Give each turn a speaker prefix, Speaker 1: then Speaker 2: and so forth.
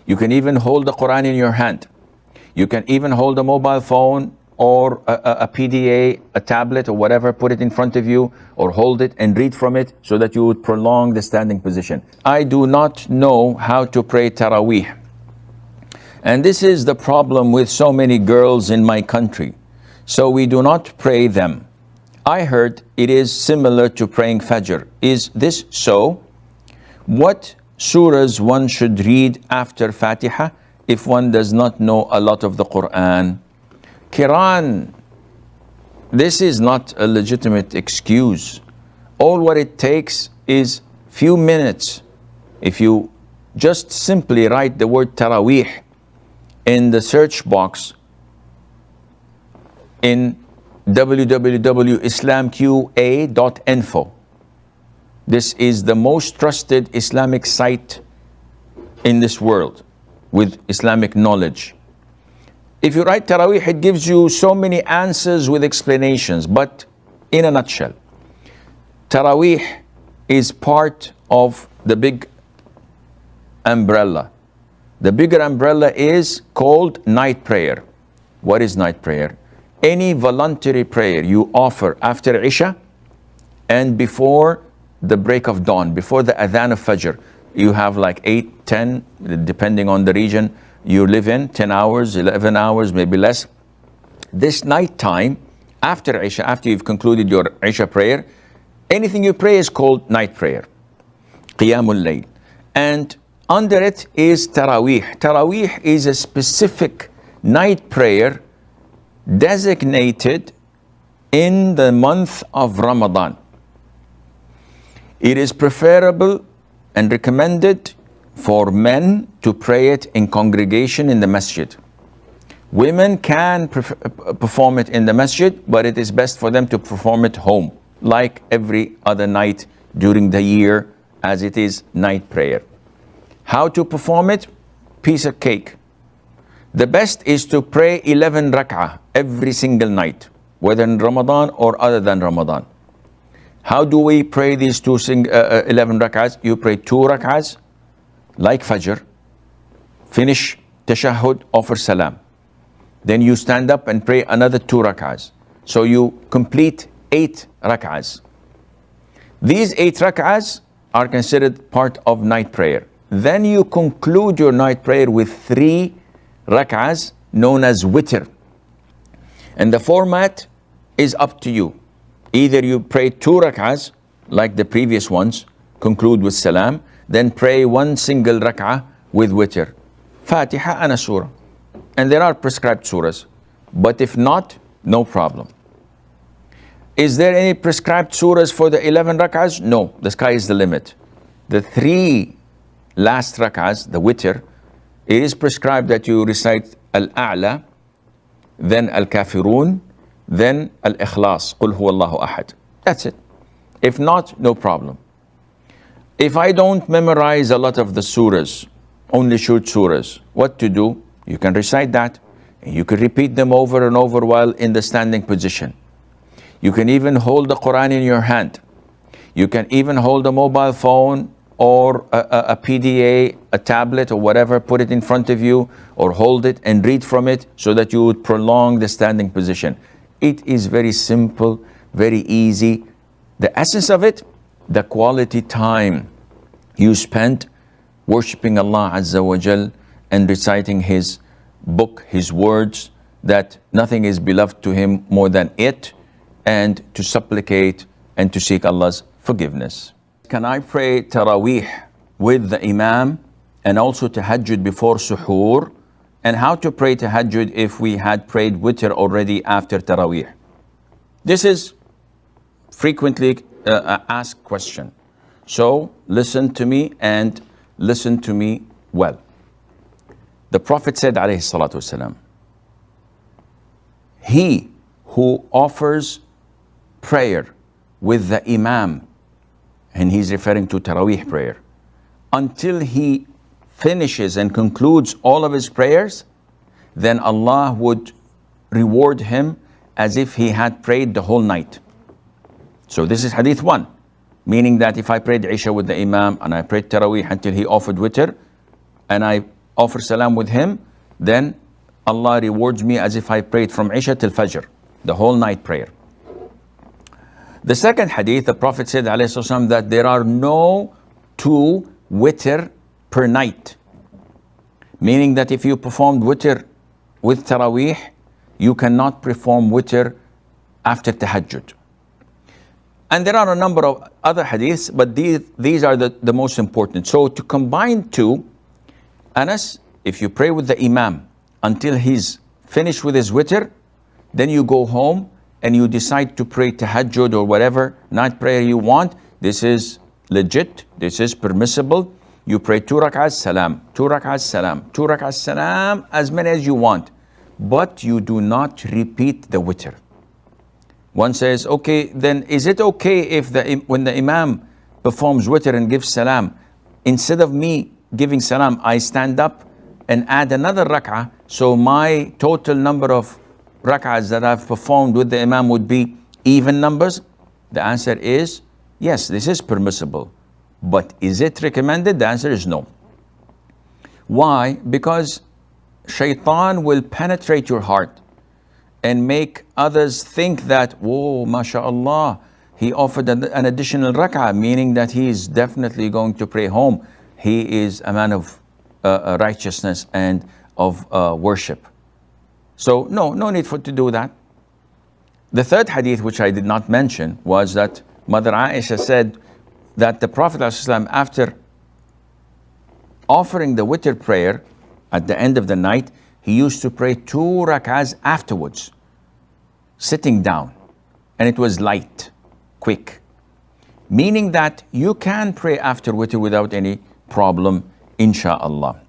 Speaker 1: You can even hold the Quran in your hand. You can even hold a mobile phone or a PDA, a tablet or whatever, put it in front of you or hold it and read from it so that you would prolong the standing position. I do not know how to pray Taraweeh. And this is the problem with so many girls in my country. So we do not pray them. I heard it is similar to praying Fajr. Is this so? What surahs one should read after Fatiha if one does not know a lot of the Quran? Quran, this is not a legitimate excuse. All what it takes is few minutes. If you just simply write the word Taraweeh in the search box in www.islamqa.info. This is the most trusted Islamic site in this world with Islamic knowledge. If you write Taraweeh, it gives you so many answers with explanations, but in a nutshell, Taraweeh is part of the big umbrella. The bigger umbrella is called night prayer. What is night prayer? Any voluntary prayer you offer after Isha and before the break of dawn, before the adhan of Fajr. You have like 8, 10, depending on the region you live in, 10 hours, 11 hours, maybe less. This night time, after Isha, after you've concluded your Isha prayer, anything you pray is called night prayer, Qiyamul Layl. And under it is Taraweeh. Taraweeh is a specific night prayer designated in the month of Ramadan. It is preferable and recommended for men to pray it in congregation in the masjid. Women can perform it in the masjid, but it is best for them to perform it home, like every other night during the year, as it is night prayer. How to perform it? Piece of cake. The best is to pray 11 rak'ah every single night, whether in Ramadan or other than Ramadan. How do we pray these 11 rak'ahs? You pray 2 rak'ahs, like Fajr, finish Tashahhud, offer Salam. Then you stand up and pray another 2 rak'ahs. So you complete 8 rak'ahs. These 8 rak'ahs are considered part of night prayer. Then you conclude your night prayer with 3 rak'ahs known as Witr. And the format is up to you. Either you pray 2 rak'ahs like the previous ones, conclude with Salam, then pray 1 single rak'ah with Witr, Fatiha and a surah. And there are prescribed surahs. But if not, no problem. Is there any prescribed surahs for the 11 rak'ahs? No, the sky is the limit. The 3 last rak'ahs, the Witr, it is prescribed that you recite Al-A'la, then Al-Kafirun, then Al-Ikhlas, Qul Huwallahu Ahad. That's it. If not, no problem. If I don't memorize a lot of the surahs, only short surahs, what to do? You can recite that. And you can repeat them over and over while in the standing position. You can even hold the Quran in your hand. You can even hold a mobile phone or a PDA, a tablet or whatever, put it in front of you or hold it and read from it so that you would prolong the standing position. It is very simple, very easy. The essence of it, the quality time you spent worshipping Allah Azza wa Jal and reciting His book, His words, that nothing is beloved to Him more than it, and to supplicate and to seek Allah's forgiveness. Can I pray Taraweeh with the Imam and also Tahajjud before Suhoor? And how to pray Tahajjud if we had prayed Witr already after Taraweeh? This is frequently asked question. So listen to me and listen to me well. The Prophet said, alayhi salatu wasalam, he who offers prayer with the Imam, and he's referring to Taraweeh prayer, until he finishes and concludes all of his prayers, then Allah would reward him as if he had prayed the whole night. So this is hadith 1, meaning that if I prayed Isha with the Imam and I prayed Taraweeh until he offered Witr, and I offer salam with him, then Allah rewards me as if I prayed from Isha till Fajr, the whole night prayer. The second hadith, the Prophet said ﷺ, that there are no 2 witr per night. Meaning that if you performed witr with Taraweeh, you cannot perform witr after Tahajjud. And there are a number of other hadiths, but these are the most important. So to combine 2, Anas, if you pray with the Imam until he's finished with his witr, then you go home and you decide to pray Tahajjud or whatever night prayer you want. This is legit, this is permissible. You pray 2 rak'ahs, salam, 2 rak'ahs, salam, 2 rak'ahs, salam, as many as you want. But you do not repeat the witr. One says, okay, then is it okay if when the Imam performs witr and gives salam, instead of me giving salam, I stand up and add another rak'ah, so my total number of rak'ahs that I've performed with the Imam would be even numbers? The answer is yes, this is permissible. But is it recommended? The answer is no. Why? Because shaitan will penetrate your heart and make others think that, oh, mashallah, he offered an additional rak'ah, meaning that he is definitely going to pray home. He is a man of righteousness and of worship. So no need to do that. The third hadith, which I did not mention, was that Mother Aisha said that the Prophet ﷺ, after offering the witr prayer at the end of the night, he used to pray 2 rak'ahs afterwards, sitting down, and it was light, quick. Meaning that you can pray after witr without any problem, insha'Allah.